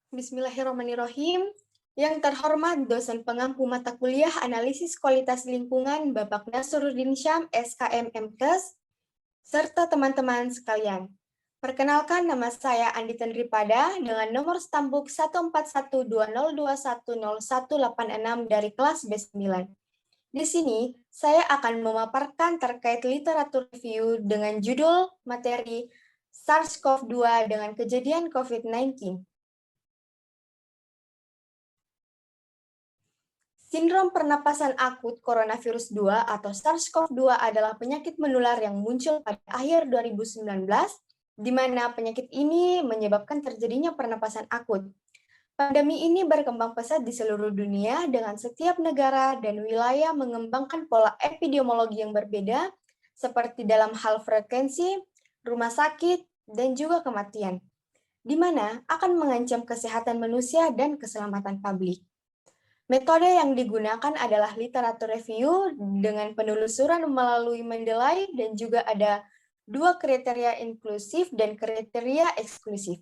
Bismillahirrahmanirrahim. Yang terhormat dosen pengampu mata kuliah Analisis Kualitas Lingkungan Bapak Nasruddin Syam, SKM MKes, serta teman-teman sekalian. Perkenalkan, nama saya Andi Tendripada dengan nomor stambuk 14120210186 dari kelas B9. Di sini, saya akan memaparkan terkait literatur review dengan judul materi SARS-CoV-2 dengan kejadian COVID-19. Sindrom pernapasan akut coronavirus 2 atau SARS-CoV-2 adalah penyakit menular yang muncul pada akhir 2019, di mana penyakit ini menyebabkan terjadinya pernapasan akut. Pandemi ini berkembang pesat di seluruh dunia dengan setiap negara dan wilayah mengembangkan pola epidemiologi yang berbeda, seperti dalam hal frekuensi, rumah sakit, dan juga kematian, di mana akan mengancam kesehatan manusia dan keselamatan publik. Metode yang digunakan adalah literatur review dengan penelusuran melalui Mendeley dan juga ada dua kriteria inklusif dan kriteria eksklusif.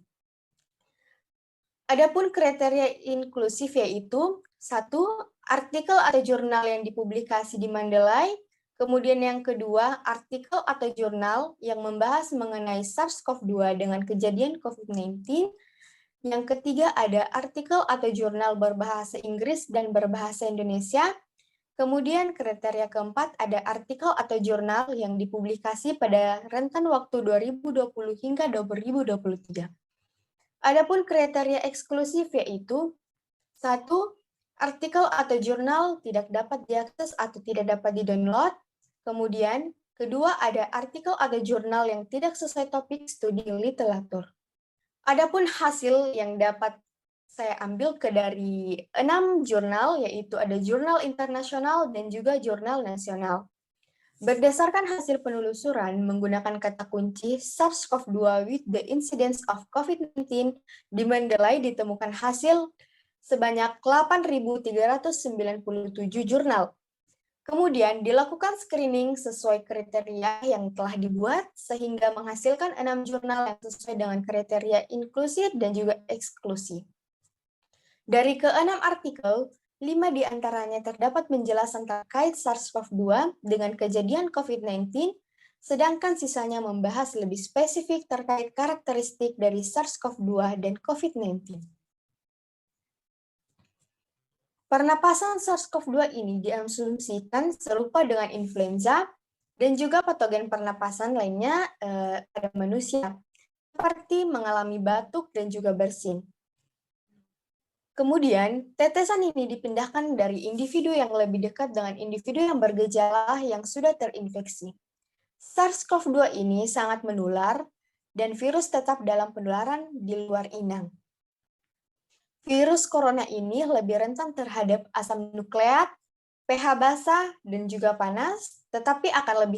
Adapun kriteria inklusif yaitu satu, artikel atau jurnal yang dipublikasi di Mendeley, kemudian yang kedua, artikel atau jurnal yang membahas mengenai SARS-CoV-2 dengan kejadian COVID-19, yang ketiga ada artikel atau jurnal berbahasa Inggris dan berbahasa Indonesia. Kemudian kriteria keempat ada artikel atau jurnal yang dipublikasi pada rentan waktu 2020 hingga 2023. Adapun kriteria eksklusif yaitu satu, artikel atau jurnal tidak dapat diakses atau tidak dapat di-download. Kemudian kedua ada artikel atau jurnal yang tidak sesuai topik studi literatur. Adapun hasil yang dapat saya ambil dari 6 jurnal, yaitu ada jurnal internasional dan juga jurnal nasional. Berdasarkan hasil penelusuran menggunakan kata kunci SARS-CoV-2 with the incidence of COVID-19, di Mendeley ditemukan hasil sebanyak 8.397 jurnal. Kemudian dilakukan screening sesuai kriteria yang telah dibuat sehingga menghasilkan 6 jurnal yang sesuai dengan kriteria inklusif dan juga eksklusif. Dari ke-6 artikel, 5 diantaranya terdapat penjelasan terkait SARS-CoV-2 dengan kejadian COVID-19, sedangkan sisanya membahas lebih spesifik terkait karakteristik dari SARS-CoV-2 dan COVID-19. Pernapasan SARS-CoV-2 ini diasumsikan serupa dengan influenza dan juga patogen pernapasan lainnya pada manusia, seperti mengalami batuk dan juga bersin. Kemudian, tetesan ini dipindahkan dari individu yang lebih dekat dengan individu yang bergejala yang sudah terinfeksi. SARS-CoV-2 ini sangat menular dan virus tetap dalam penularan di luar inang. Virus corona ini lebih rentan terhadap asam nukleat, pH basah, dan juga panas, tetapi akan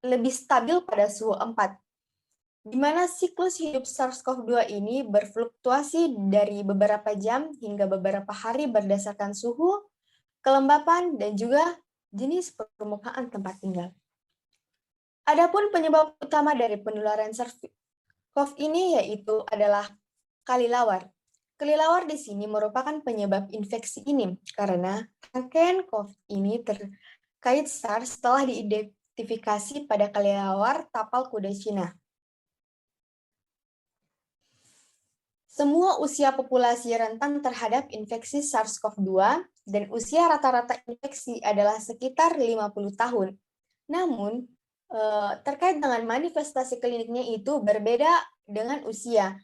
lebih stabil pada suhu 4, di mana siklus hidup SARS-CoV-2 ini berfluktuasi dari beberapa jam hingga beberapa hari berdasarkan suhu, kelembapan, dan juga jenis permukaan tempat tinggal. Adapun penyebab utama dari penularan SARS-CoV ini yaitu adalah kelelawar. Kelelawar di sini merupakan penyebab infeksi ini karena rangkaian COVID ini terkait SARS telah diidentifikasi pada kelelawar tapal kuda Cina. Semua usia populasi rentan terhadap infeksi SARS-CoV-2 dan usia rata-rata infeksi adalah sekitar 50 tahun. Namun, terkait dengan manifestasi kliniknya itu berbeda dengan usia.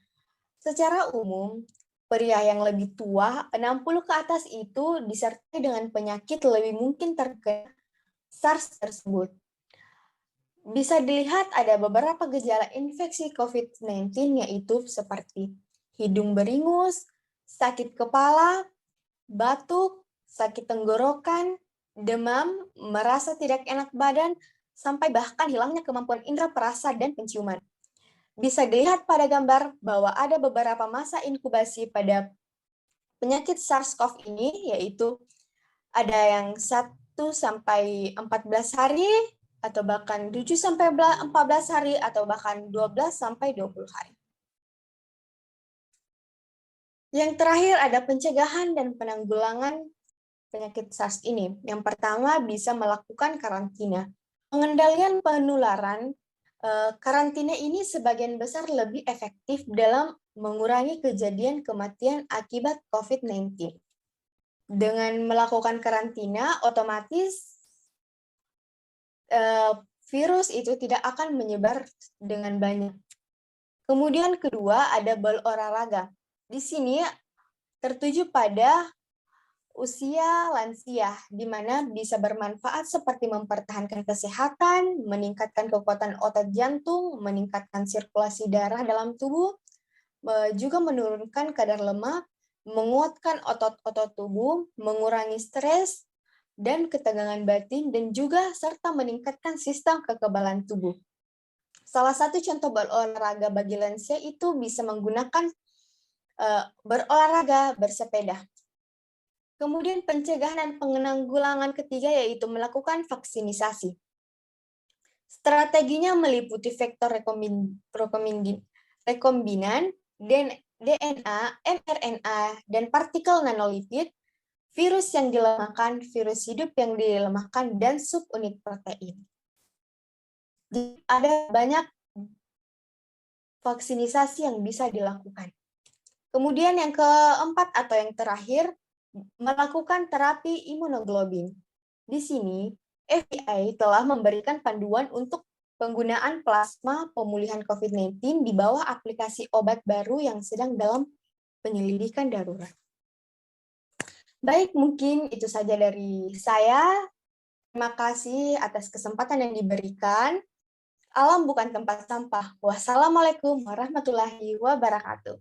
Secara umum, pria yang lebih tua, 60 ke atas itu disertai dengan penyakit lebih mungkin terkena SARS tersebut. Bisa dilihat ada beberapa gejala infeksi COVID-19 yaitu seperti hidung beringus, sakit kepala, batuk, sakit tenggorokan, demam, merasa tidak enak badan, sampai bahkan hilangnya kemampuan indera perasa dan penciuman. Bisa dilihat pada gambar bahwa ada beberapa masa inkubasi pada penyakit SARS-CoV ini, yaitu ada yang 1-14 hari, atau bahkan 7-14 hari, atau bahkan 12-20 hari. Yang terakhir ada pencegahan dan penanggulangan penyakit SARS ini. Yang pertama bisa melakukan karantina. Pengendalian penularan, karantina ini sebagian besar lebih efektif dalam mengurangi kejadian kematian akibat COVID-19. Dengan melakukan karantina, otomatis virus itu tidak akan menyebar dengan banyak. Kemudian kedua ada berolahraga. Di sini tertuju pada usia lansia, di mana bisa bermanfaat seperti mempertahankan kesehatan, meningkatkan kekuatan otot jantung, meningkatkan sirkulasi darah dalam tubuh, juga menurunkan kadar lemak, menguatkan otot-otot tubuh, mengurangi stres, dan ketegangan batin, dan juga serta meningkatkan sistem kekebalan tubuh. Salah satu contoh berolahraga bagi lansia itu bisa menggunakan berolahraga bersepeda. Kemudian pencegahan dan penanggulangan ketiga yaitu melakukan vaksinisasi. Strateginya meliputi vektor rekombinan, DNA, mRNA, dan partikel nanolipid, virus yang dilemahkan, virus hidup yang dilemahkan, dan subunit protein. Jadi ada banyak vaksinisasi yang bisa dilakukan. Kemudian yang keempat atau yang terakhir, melakukan terapi imunoglobin. Di sini, FBI telah memberikan panduan untuk penggunaan plasma pemulihan COVID-19 di bawah aplikasi obat baru yang sedang dalam penyelidikan darurat. Baik, mungkin itu saja dari saya. Terima kasih atas kesempatan yang diberikan. Alam bukan tempat sampah. Wassalamualaikum warahmatullahi wabarakatuh.